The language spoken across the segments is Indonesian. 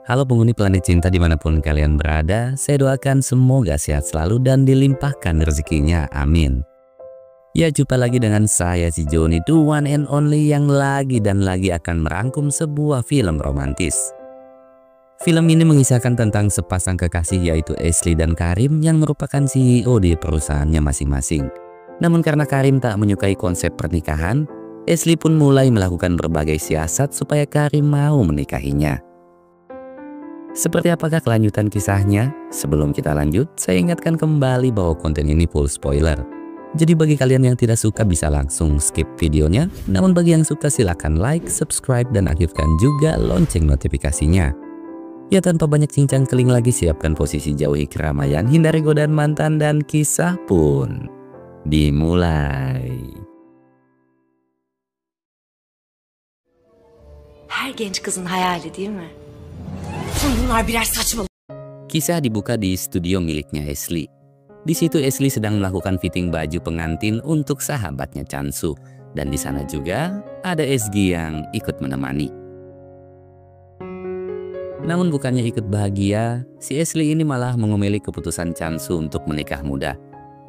Halo penghuni planet cinta dimanapun kalian berada, saya doakan semoga sehat selalu dan dilimpahkan rezekinya, amin. Ya, jumpa lagi dengan saya si Joni, the one and only yang lagi dan lagi akan merangkum sebuah film romantis. Film ini mengisahkan tentang sepasang kekasih yaitu Ashley dan Karim yang merupakan CEO di perusahaannya masing-masing. Namun karena Karim tak menyukai konsep pernikahan, Ashley pun mulai melakukan berbagai siasat supaya Karim mau menikahinya. Seperti apakah kelanjutan kisahnya? Sebelum kita lanjut, saya ingatkan kembali bahwa konten ini full spoiler. Jadi bagi kalian yang tidak suka bisa langsung skip videonya. Namun bagi yang suka silakan like, subscribe, dan aktifkan juga lonceng notifikasinya. Ya, tanpa banyak cincang keling lagi, siapkan posisi jauhi keramaian, hindari godaan mantan, dan kisah pun dimulai. Her genç kızın hayali değil mi? Bunlar birer saçmalık. Kisah dibuka di studio miliknya Ashley. Di situ Ashley sedang melakukan fitting baju pengantin untuk sahabatnya Chansu, dan di sana juga ada SG yang ikut menemani. Namun bukannya ikut bahagia, si Ashley ini malah mengomeli keputusan Chansu untuk menikah muda.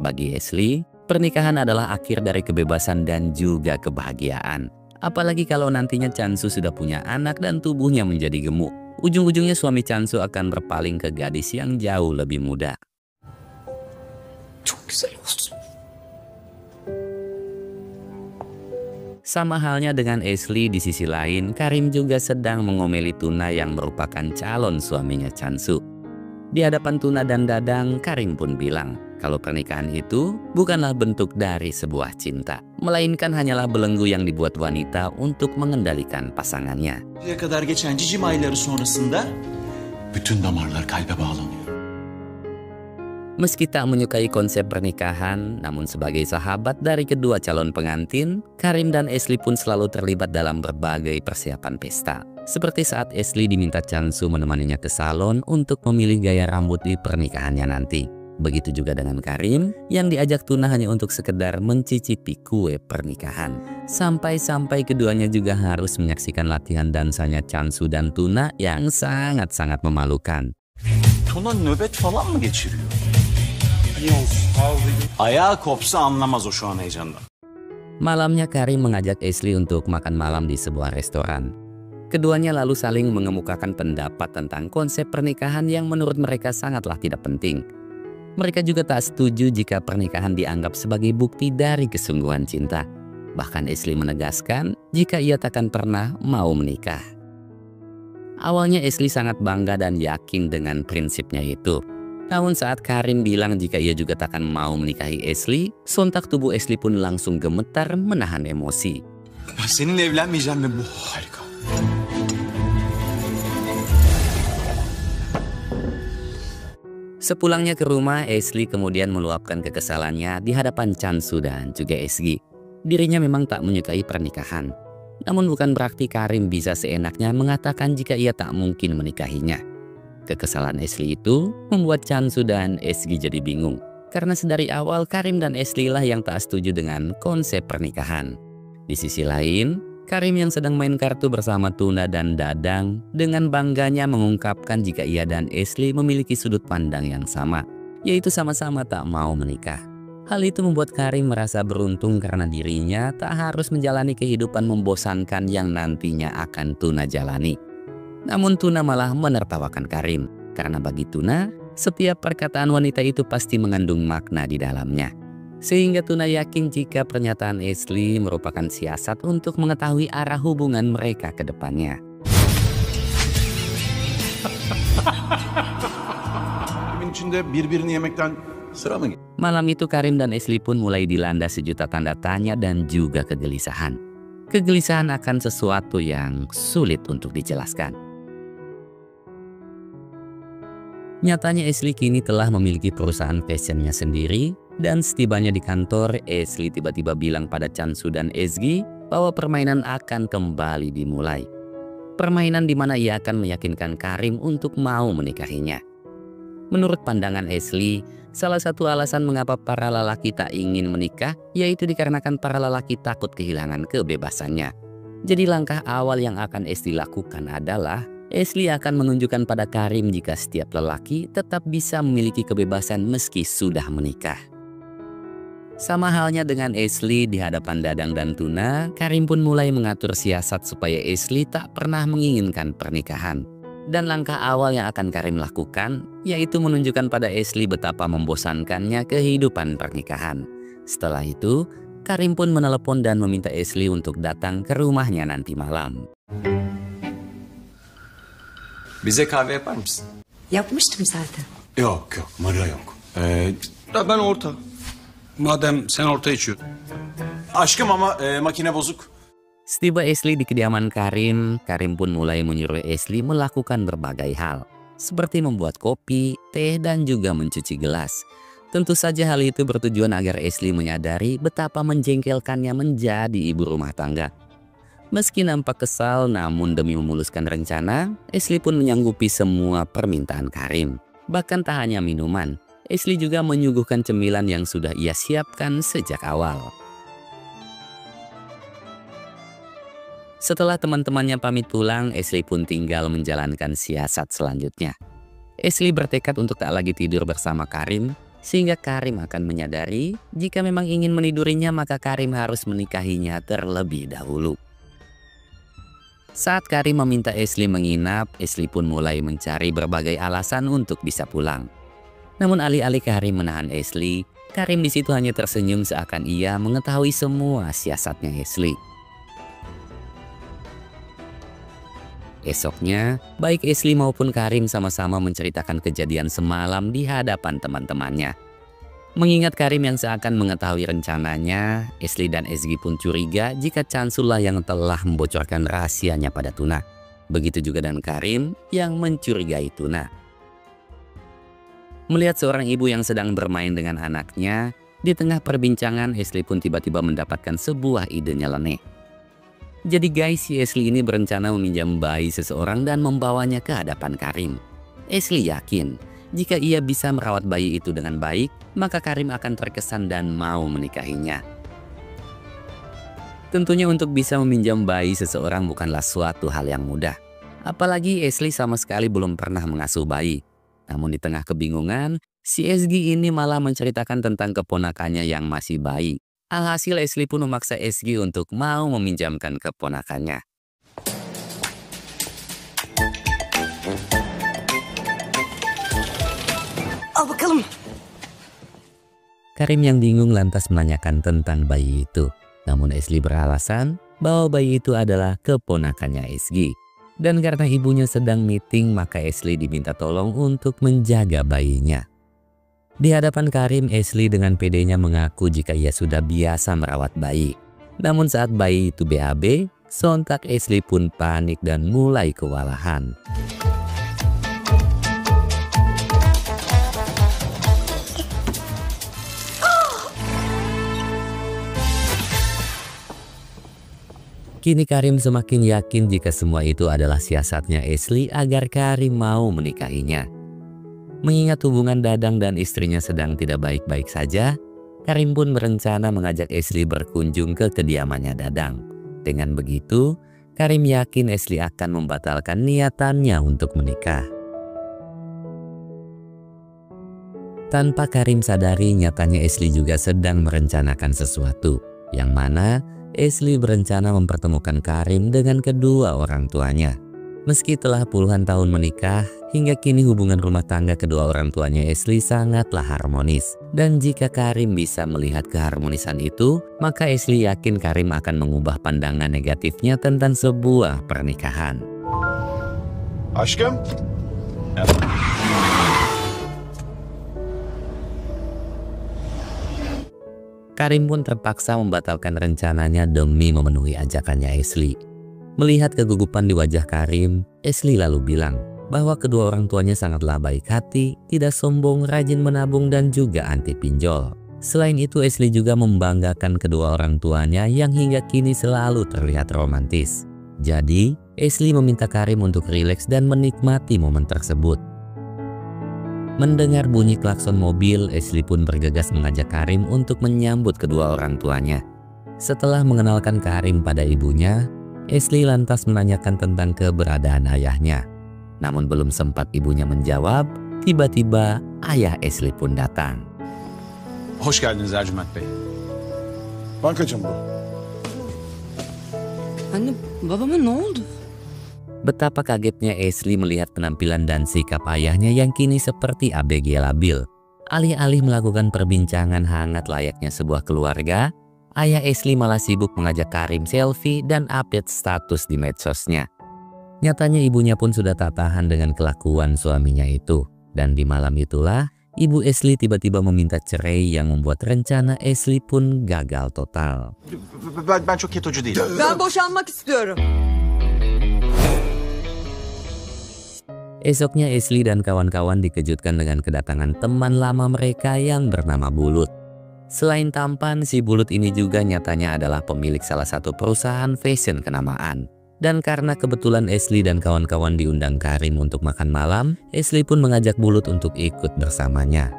Bagi Ashley, pernikahan adalah akhir dari kebebasan dan juga kebahagiaan. Apalagi kalau nantinya Chansu sudah punya anak dan tubuhnya menjadi gemuk. Ujung-ujungnya suami Chansu akan berpaling ke gadis yang jauh lebih muda. Çok güzel olsun. Sama halnya dengan Ashley, di sisi lain, Karim juga sedang mengomeli Tuna yang merupakan calon suaminya Chansu. Di hadapan Tuna dan Dadang, Karim pun bilang kalau pernikahan itu bukanlah bentuk dari sebuah cinta, melainkan hanyalah belenggu yang dibuat wanita untuk mengendalikan pasangannya. Buraya kadar geçen cicim ayları sonrasında bütün damarlar kalbe bağlanıyor. Meski tak menyukai konsep pernikahan, namun sebagai sahabat dari kedua calon pengantin, Karim dan Ashley pun selalu terlibat dalam berbagai persiapan pesta. Seperti saat Ashley diminta Chansu menemaninya ke salon untuk memilih gaya rambut di pernikahannya nanti. Begitu juga dengan Karim yang diajak Tuna hanya untuk sekedar mencicipi kue pernikahan. Sampai-sampai keduanya juga harus menyaksikan latihan dansanya Chansu dan Tuna yang sangat-sangat memalukan. Tuna nöbet falan mı geçiriyor? Ayağı kopsa anlamaz o şu an heyecandan. Malamnya Karim mengajak Ashley untuk makan malam di sebuah restoran. Keduanya lalu saling mengemukakan pendapat tentang konsep pernikahan yang menurut mereka sangatlah tidak penting. Mereka juga tak setuju jika pernikahan dianggap sebagai bukti dari kesungguhan cinta. Bahkan Ashley menegaskan jika ia takkan pernah mau menikah. Awalnya Ashley sangat bangga dan yakin dengan prinsipnya itu. Namun saat Karim bilang jika ia juga takkan mau menikahi Ashley, sontak tubuh Ashley pun langsung gemetar menahan emosi. Ben seninle evlenmeyeceğim ve bu harika. Sepulangnya ke rumah, Ashley kemudian meluapkan kekesalannya di hadapan Chansu dan juga SG. Dirinya memang tak menyukai pernikahan. Namun bukan berarti Karim bisa seenaknya mengatakan jika ia tak mungkin menikahinya. Kekesalan Ashley itu membuat Chansu dan SG jadi bingung. Karena sedari awal Karim dan Ashley lah yang tak setuju dengan konsep pernikahan. Di sisi lain, Karim yang sedang main kartu bersama Tuna dan Dadang dengan bangganya mengungkapkan jika ia dan Ashley memiliki sudut pandang yang sama, yaitu sama-sama tak mau menikah. Hal itu membuat Karim merasa beruntung karena dirinya tak harus menjalani kehidupan membosankan yang nantinya akan Tuna jalani. Namun Tuna malah menertawakan Karim, karena bagi Tuna, setiap perkataan wanita itu pasti mengandung makna di dalamnya. Sehingga Tuna yakin jika pernyataan Ashley merupakan siasat untuk mengetahui arah hubungan mereka ke depannya. Kimin içinde birbirini yemekten sıra mı? Malam itu Karim dan Ashley pun mulai dilanda sejuta tanda tanya dan juga kegelisahan. Kegelisahan akan sesuatu yang sulit untuk dijelaskan. Nyatanya Ashley kini telah memiliki perusahaan fashionnya sendiri, dan setibanya di kantor, Ashley tiba-tiba bilang pada Chansu dan SG bahwa permainan akan kembali dimulai. Permainan di mana ia akan meyakinkan Karim untuk mau menikahinya. Menurut pandangan Ashley, salah satu alasan mengapa para lelaki tak ingin menikah yaitu dikarenakan para lelaki takut kehilangan kebebasannya. Jadi langkah awal yang akan Ashley lakukan adalah Ashley akan menunjukkan pada Karim jika setiap lelaki tetap bisa memiliki kebebasan meski sudah menikah. Sama halnya dengan Ashley di hadapan Dadang dan Tuna, Karim pun mulai mengatur siasat supaya Ashley tak pernah menginginkan pernikahan. Dan langkah awal yang akan Karim lakukan, yaitu menunjukkan pada Ashley betapa membosankannya kehidupan pernikahan. Setelah itu, Karim pun menelepon dan meminta Ashley untuk datang ke rumahnya nanti malam. Bize kahve yapar mısın? Yapmıştım zaten. Yok, Maria yok. Ben orta. Madem sen orta içiyorsun. Aşkım ama makine bozuk. Setiba Ashley di kediaman Karim, Karim pun mulai menyuruh Ashley melakukan berbagai hal. Seperti membuat kopi, teh, dan juga mencuci gelas. Tentu saja hal itu bertujuan agar Ashley menyadari betapa menjengkelkannya menjadi ibu rumah tangga. Meski nampak kesal, namun demi memuluskan rencana, Ashley pun menyanggupi semua permintaan Karim. Bahkan tak hanya minuman, Ashley juga menyuguhkan cemilan yang sudah ia siapkan sejak awal. Setelah teman-temannya pamit pulang, Ashley pun tinggal menjalankan siasat selanjutnya. Ashley bertekad untuk tak lagi tidur bersama Karim, sehingga Karim akan menyadari jika memang ingin menidurinya maka Karim harus menikahinya terlebih dahulu. Saat Karim meminta Ashley menginap, Ashley pun mulai mencari berbagai alasan untuk bisa pulang. Namun alih-alih Karim menahan Ashley, Karim di situ hanya tersenyum seakan ia mengetahui semua siasatnya Ashley. Esoknya, baik Ashley maupun Karim sama-sama menceritakan kejadian semalam di hadapan teman-temannya. Mengingat Karim yang seakan mengetahui rencananya, Ashley dan Ezgi pun curiga jika Chansulah yang telah membocorkan rahasianya pada Tuna. Begitu juga dengan Karim yang mencurigai Tuna. Melihat seorang ibu yang sedang bermain dengan anaknya, di tengah perbincangan Ashley pun tiba-tiba mendapatkan sebuah ide nyeleneh. Jadi guys, si Ashley ini berencana meminjam bayi seseorang dan membawanya ke hadapan Karim. Ashley yakin jika ia bisa merawat bayi itu dengan baik, maka Karim akan terkesan dan mau menikahinya. Tentunya untuk bisa meminjam bayi seseorang bukanlah suatu hal yang mudah. Apalagi Ashley sama sekali belum pernah mengasuh bayi. Namun di tengah kebingungan, si Ezgi ini malah menceritakan tentang keponakannya yang masih bayi. Alhasil Ashley pun memaksa Ezgi untuk mau meminjamkan keponakannya. Al bakalım. Karim yang bingung lantas menanyakan tentang bayi itu. Namun Ashley beralasan bahwa bayi itu adalah keponakannya Ezgi. Dan karena ibunya sedang meeting, maka Ashley diminta tolong untuk menjaga bayinya. Di hadapan Karim, Ashley dengan pedenya mengaku jika ia sudah biasa merawat bayi. Namun saat bayi itu BAB, sontak Ashley pun panik dan mulai kewalahan. Kini Karim semakin yakin jika semua itu adalah siasatnya Ashley agar Karim mau menikahinya. Mengingat hubungan Dadang dan istrinya sedang tidak baik-baik saja, Karim pun berencana mengajak Ashley berkunjung ke kediamannya Dadang. Dengan begitu, Karim yakin Ashley akan membatalkan niatannya untuk menikah. Tanpa Karim sadari, nyatanya Ashley juga sedang merencanakan sesuatu, yang mana Ashley berencana mempertemukan Karim dengan kedua orang tuanya. Meski telah puluhan tahun menikah, hingga kini hubungan rumah tangga kedua orang tuanya Ashley sangatlah harmonis. Dan jika Karim bisa melihat keharmonisan itu, maka Ashley yakin Karim akan mengubah pandangan negatifnya tentang sebuah pernikahan. Aşkım. Karim pun terpaksa membatalkan rencananya demi memenuhi ajakannya Ashley. Melihat kegugupan di wajah Karim, Ashley lalu bilang bahwa kedua orang tuanya sangatlah baik hati, tidak sombong, rajin menabung, dan juga anti pinjol. Selain itu, Ashley juga membanggakan kedua orang tuanya yang hingga kini selalu terlihat romantis. Jadi, Ashley meminta Karim untuk rileks dan menikmati momen tersebut. Mendengar bunyi klakson mobil, Ashley pun bergegas mengajak Karim untuk menyambut kedua orang tuanya. Setelah mengenalkan Karim pada ibunya, Ashley lantas menanyakan tentang keberadaan ayahnya. Namun belum sempat ibunya menjawab, tiba-tiba ayah Ashley pun datang. Hoş geldiniz Ercüment Bey. Bankacım bu. Anne babama ne oldu? Betapa kagetnya Ashley melihat penampilan dan sikap ayahnya yang kini seperti ABG labil. Alih-alih melakukan perbincangan hangat layaknya sebuah keluarga, ayah Ashley malah sibuk mengajak Karim selfie dan update status di medsosnya. Nyatanya ibunya pun sudah tak tahan dengan kelakuan suaminya itu. Dan di malam itulah, ibu Ashley tiba-tiba meminta cerai yang membuat rencana Ashley pun gagal total. Ben çok ketocu değilim. Ben boşanmak istiyorum. Esoknya Ashley dan kawan-kawan dikejutkan dengan kedatangan teman lama mereka yang bernama Bulut. Selain tampan, si Bulut ini juga nyatanya adalah pemilik salah satu perusahaan fashion kenamaan. Dan karena kebetulan Ashley dan kawan-kawan diundang Karim untuk makan malam, Ashley pun mengajak Bulut untuk ikut bersamanya.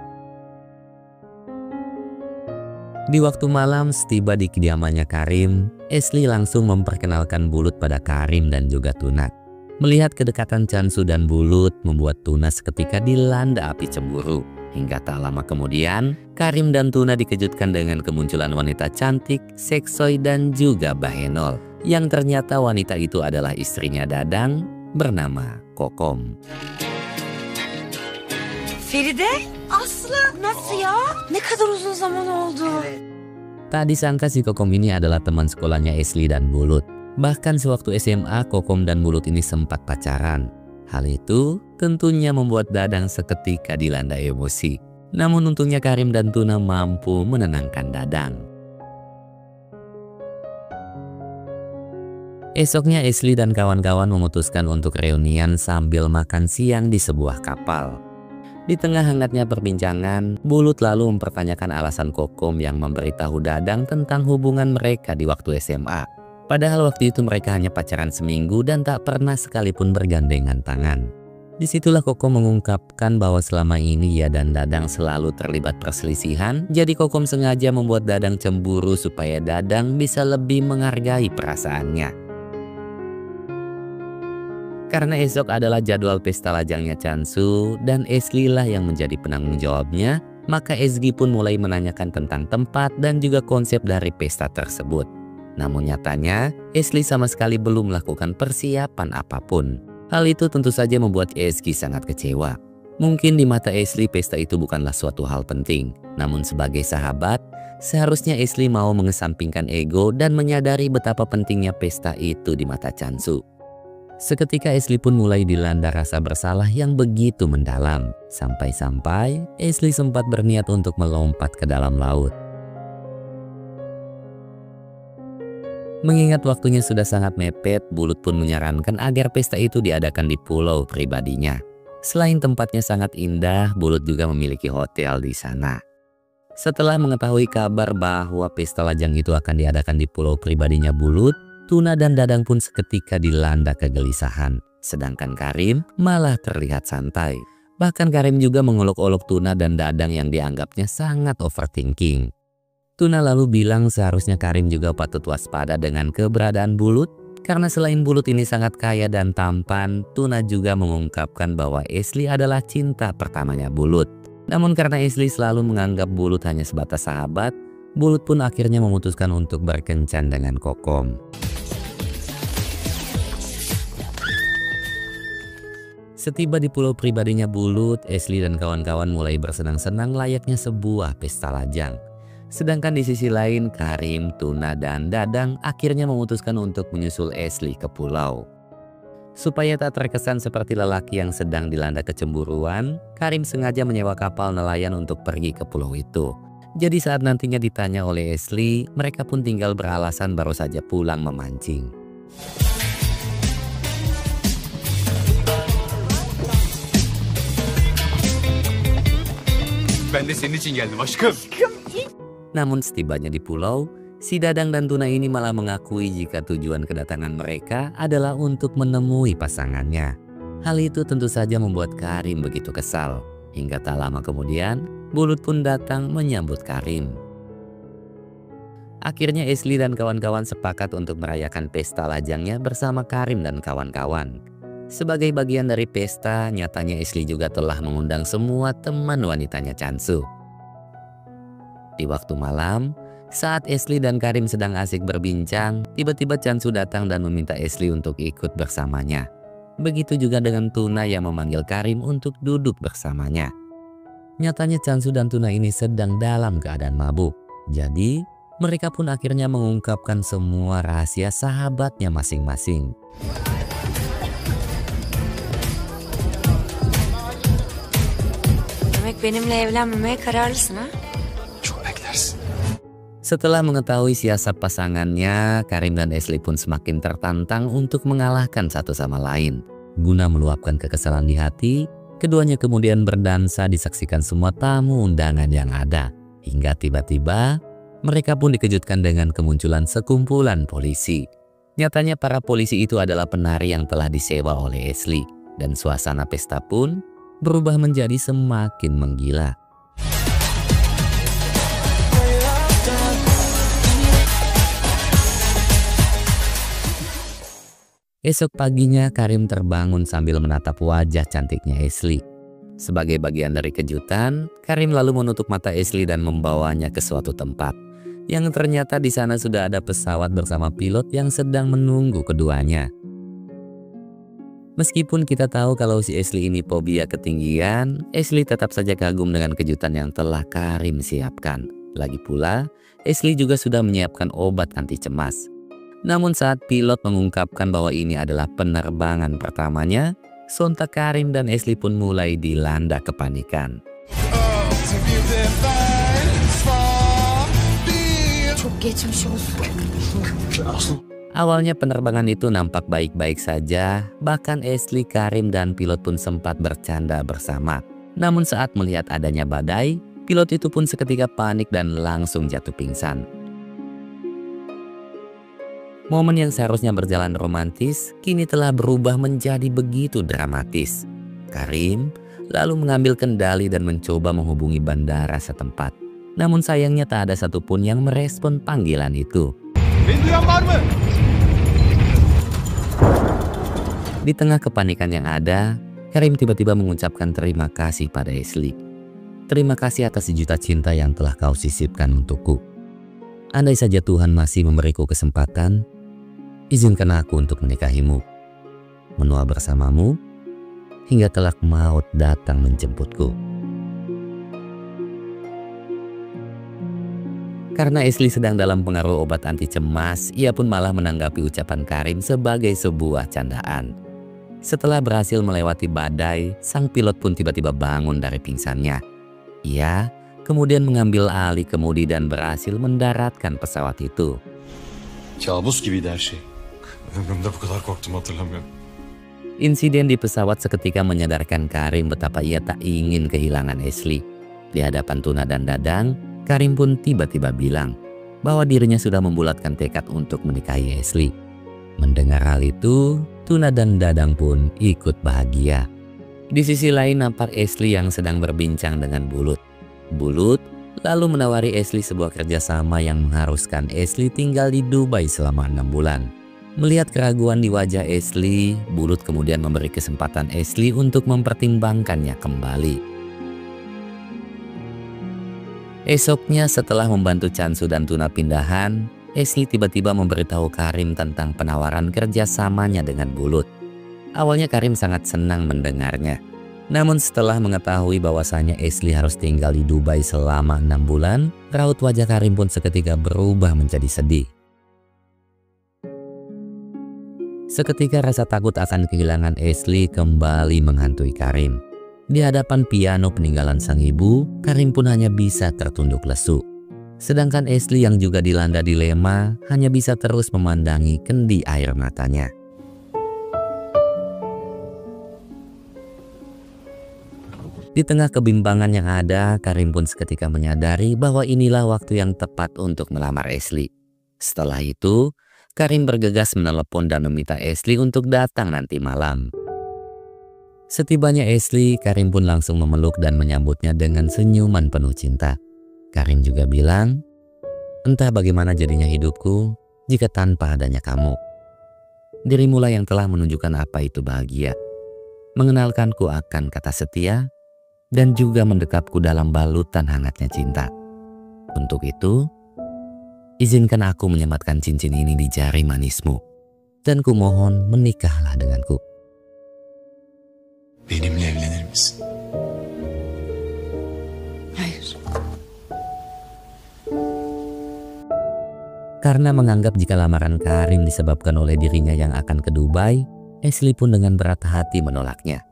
Di waktu malam, setiba di kediamannya Karim, Ashley langsung memperkenalkan Bulut pada Karim dan juga Tuna. Melihat kedekatan Cansu dan Bulut membuat Tuna seketika dilanda api cemburu. Hingga tak lama kemudian, Karim dan Tuna dikejutkan dengan kemunculan wanita cantik, seksoi dan juga bahenol. Yang ternyata wanita itu adalah istrinya Dadang bernama Kokom. Feride, Aslı nasıl ya? Ne kadar uzun zaman oldu. Tak disangka si Kokom ini adalah teman sekolahnya Ashley dan Bulut. Bahkan sewaktu SMA, Kokom dan Bulut ini sempat pacaran. Hal itu tentunya membuat Dadang seketika dilanda emosi. Namun untungnya Karim dan Tuna mampu menenangkan Dadang. Esoknya Ashley dan kawan-kawan memutuskan untuk reunian sambil makan siang di sebuah kapal. Di tengah hangatnya perbincangan, Bulut lalu mempertanyakan alasan Kokom yang memberitahu Dadang tentang hubungan mereka di waktu SMA. Padahal waktu itu mereka hanya pacaran seminggu dan tak pernah sekalipun bergandengan tangan. Disitulah Kokom mengungkapkan bahwa selama ini ia dan Dadang selalu terlibat perselisihan. Jadi Kokom sengaja membuat Dadang cemburu supaya Dadang bisa lebih menghargai perasaannya. Karena esok adalah jadwal pesta lajangnya Cansu dan Ashley lah yang menjadi penanggung jawabnya, maka Ezgi pun mulai menanyakan tentang tempat dan juga konsep dari pesta tersebut. Namun nyatanya, Ashley sama sekali belum melakukan persiapan apapun. Hal itu tentu saja membuat Ezgi sangat kecewa. Mungkin di mata Ashley pesta itu bukanlah suatu hal penting. Namun sebagai sahabat, seharusnya Ashley mau mengesampingkan ego dan menyadari betapa pentingnya pesta itu di mata Cansu. Seketika Ashley pun mulai dilanda rasa bersalah yang begitu mendalam. Sampai-sampai Ashley sempat berniat untuk melompat ke dalam laut. Mengingat waktunya sudah sangat mepet, Bulut pun menyarankan agar pesta itu diadakan di pulau pribadinya. Selain tempatnya sangat indah, Bulut juga memiliki hotel di sana. Setelah mengetahui kabar bahwa pesta lajang itu akan diadakan di pulau pribadinya Bulut, Tuna dan Dadang pun seketika dilanda kegelisahan. Sedangkan Karim malah terlihat santai. Bahkan Karim juga mengolok-olok Tuna dan Dadang yang dianggapnya sangat overthinking. Tuna lalu bilang seharusnya Karim juga patut waspada dengan keberadaan Bulut. Karena selain Bulut ini sangat kaya dan tampan, Tuna juga mengungkapkan bahwa Ashley adalah cinta pertamanya Bulut. Namun karena Ashley selalu menganggap Bulut hanya sebatas sahabat, Bulut pun akhirnya memutuskan untuk berkencan dengan Kokom. Setiba di pulau pribadinya Bulut, Ashley dan kawan-kawan mulai bersenang-senang layaknya sebuah pesta lajang. Sedangkan di sisi lain, Karim, Tuna, dan Dadang akhirnya memutuskan untuk menyusul Ashley ke pulau. Supaya tak terkesan seperti lelaki yang sedang dilanda kecemburuan, Karim sengaja menyewa kapal nelayan untuk pergi ke pulau itu. Jadi saat nantinya ditanya oleh Ashley, mereka pun tinggal beralasan baru saja pulang memancing. Ben de senin için geldim aşkım. Namun setibanya di pulau, si Dadang dan Tuna ini malah mengakui jika tujuan kedatangan mereka adalah untuk menemui pasangannya. Hal itu tentu saja membuat Karim begitu kesal. Hingga tak lama kemudian, Bulut pun datang menyambut Karim. Akhirnya Ashley dan kawan-kawan sepakat untuk merayakan pesta lajangnya bersama Karim dan kawan-kawan. Sebagai bagian dari pesta, nyatanya Ashley juga telah mengundang semua teman wanitanya Chansu. Di waktu malam, saat Ashley dan Karim sedang asik berbincang, tiba-tiba Chansu datang dan meminta Ashley untuk ikut bersamanya. Begitu juga dengan Tuna yang memanggil Karim untuk duduk bersamanya. Nyatanya Chansu dan Tuna ini sedang dalam keadaan mabuk. Jadi, mereka pun akhirnya mengungkapkan semua rahasia sahabatnya masing-masing. Demek benimle evlenmemeye kararlısın ha? Çok beklersin. Setelah mengetahui siasat pasangannya, Karim dan Ashley pun semakin tertantang untuk mengalahkan satu sama lain. Guna meluapkan kekesalan di hati, keduanya kemudian berdansa disaksikan semua tamu undangan yang ada. Hingga tiba-tiba, mereka pun dikejutkan dengan kemunculan sekumpulan polisi. Nyatanya para polisi itu adalah penari yang telah disewa oleh Ashley. Dan suasana pesta pun berubah menjadi semakin menggila. Esok paginya Karim terbangun sambil menatap wajah cantiknya Ashley. Sebagai bagian dari kejutan, Karim lalu menutup mata Ashley dan membawanya ke suatu tempat. Yang ternyata di sana sudah ada pesawat bersama pilot yang sedang menunggu keduanya. Meskipun kita tahu kalau si Ashley ini fobia ketinggian, Ashley tetap saja kagum dengan kejutan yang telah Karim siapkan. Lagi pula, Ashley juga sudah menyiapkan obat anti cemas. Namun saat pilot mengungkapkan bahwa ini adalah penerbangan pertamanya, sontak Karim dan Ashley pun mulai dilanda kepanikan. Çok geçmiş olsun. Awalnya penerbangan itu nampak baik-baik saja, bahkan Ashley, Karim, dan pilot pun sempat bercanda bersama. Namun saat melihat adanya badai, pilot itu pun seketika panik dan langsung jatuh pingsan. Momen yang seharusnya berjalan romantis, kini telah berubah menjadi begitu dramatis. Karim lalu mengambil kendali dan mencoba menghubungi bandara setempat. Namun sayangnya tak ada satupun yang merespon panggilan itu. Di tengah kepanikan yang ada, Karim tiba-tiba mengucapkan terima kasih pada Ashley. Terima kasih atas sejuta cinta yang telah kau sisipkan untukku. Andai saja Tuhan masih memberiku kesempatan, izinkan aku untuk menikahimu, menua bersamamu, hingga kelak maut datang menjemputku. Karena Ashley sedang dalam pengaruh obat anti cemas, ia pun malah menanggapi ucapan Karim sebagai sebuah candaan. Setelah berhasil melewati badai, sang pilot pun tiba-tiba bangun dari pingsannya. Ia kemudian mengambil alih kemudi dan berhasil mendaratkan pesawat itu. Kabus gibiydi her şey. Ömrümde bu kadar korktum hatırlamıyorum. Insiden di pesawat seketika menyadarkan Karim betapa ia tak ingin kehilangan Ashley. Di hadapan Tuna dan Dadang, Karim pun tiba-tiba bilang bahwa dirinya sudah membulatkan tekad untuk menikahi Ashley. Mendengar hal itu, Tuna dan Dadang pun ikut bahagia. Di sisi lain nampak Ashley yang sedang berbincang dengan Bulut. Bulut lalu menawari Ashley sebuah kerjasama yang mengharuskan Ashley tinggal di Dubai selama 6 bulan. Melihat keraguan di wajah Ashley, Bulut kemudian memberi kesempatan Ashley untuk mempertimbangkannya kembali. Esoknya setelah membantu Chansu dan Tuna pindahan, Ashley tiba-tiba memberitahu Karim tentang penawaran kerjasamanya dengan Bulut. Awalnya Karim sangat senang mendengarnya. Namun setelah mengetahui bahwasannya Ashley harus tinggal di Dubai selama 6 bulan, raut wajah Karim pun seketika berubah menjadi sedih. Seketika rasa takut akan kehilangan Ashley kembali menghantui Karim. Di hadapan piano peninggalan sang ibu, Karim pun hanya bisa tertunduk lesu. Sedangkan Ashley yang juga dilanda dilema hanya bisa terus memandangi kendi air matanya. Di tengah kebimbangan yang ada, Karim pun seketika menyadari bahwa inilah waktu yang tepat untuk melamar Ashley. Setelah itu, Karim bergegas menelepon dan meminta Ashley untuk datang nanti malam. Setibanya Ashley, Karim pun langsung memeluk dan menyambutnya dengan senyuman penuh cinta. Karim juga bilang, entah bagaimana jadinya hidupku jika tanpa adanya kamu. Dirimulah yang telah menunjukkan apa itu bahagia, mengenalkanku akan kata setia, dan juga mendekapku dalam balutan hangatnya cinta. Untuk itu, izinkan aku menyematkan cincin ini di jari manismu, dan kumohon menikahlah denganku. Benimle evlenir misin? Hayır. Karena menganggap jika lamaran Karim disebabkan oleh dirinya yang akan ke Dubai, Ashley pun dengan berat hati menolaknya.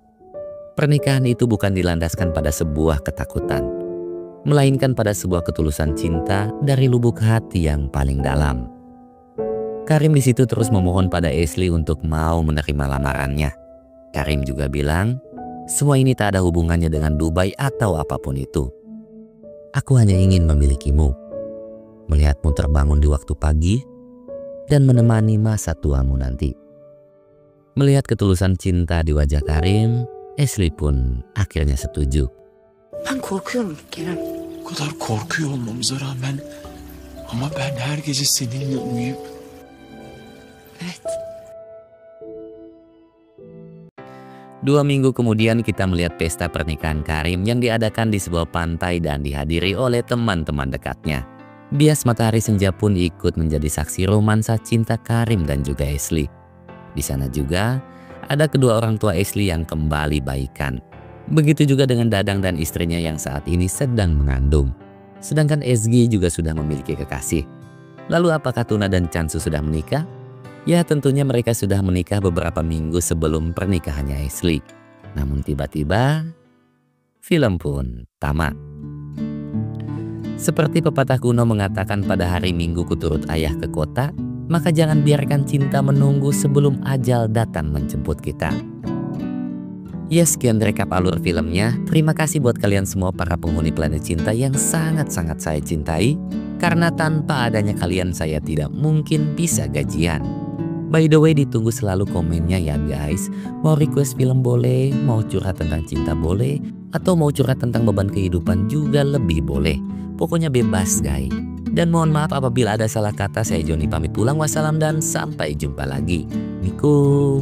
Pernikahan itu bukan dilandaskan pada sebuah ketakutan, melainkan pada sebuah ketulusan cinta dari lubuk hati yang paling dalam. Karim di situ terus memohon pada Ashley untuk mau menerima lamarannya. Karim juga bilang, semua ini tak ada hubungannya dengan Dubai atau apapun itu. Aku hanya ingin memilikimu, melihatmu terbangun di waktu pagi, dan menemani masa tuamu nanti. Melihat ketulusan cinta di wajah Karim, Ashley pun akhirnya setuju. Ben korkuyorum Kerem. Bu kadar korkuyor olmamıza rağmen ama ben her gece seninle uyuyup Evet. 2 minggu kemudian kita melihat pesta pernikahan Karim yang diadakan di sebuah pantai dan dihadiri oleh teman-teman dekatnya. Bias matahari senja pun ikut menjadi saksi romansa cinta Karim dan juga Ashley. Di sana juga ada kedua orang tua Ashley yang kembali baikan. Begitu juga dengan Dadang dan istrinya yang saat ini sedang mengandung. Sedangkan Ezgi juga sudah memiliki kekasih. Lalu apakah Tuna dan Cansu sudah menikah? Ya tentunya mereka sudah menikah beberapa minggu sebelum pernikahannya Ashley. Namun tiba-tiba film pun tamat. Seperti pepatah kuno mengatakan pada hari Minggu kuturut ayah ke kota, maka jangan biarkan cinta menunggu sebelum ajal datang menjemput kita. Ya sekian rekap alur filmnya. Terima kasih buat kalian semua para penghuni Planet Cinta yang sangat-sangat saya cintai. Karena tanpa adanya kalian saya tidak mungkin bisa gajian. By the way, ditunggu selalu komennya ya guys. Mau request film boleh, mau curhat tentang cinta boleh, atau mau curhat tentang beban kehidupan juga lebih boleh. Pokoknya bebas guys. Dan mohon maaf apabila ada salah kata. Saya Joni pamit pulang. Wassalam dan sampai jumpa lagi. Assalamualaikum.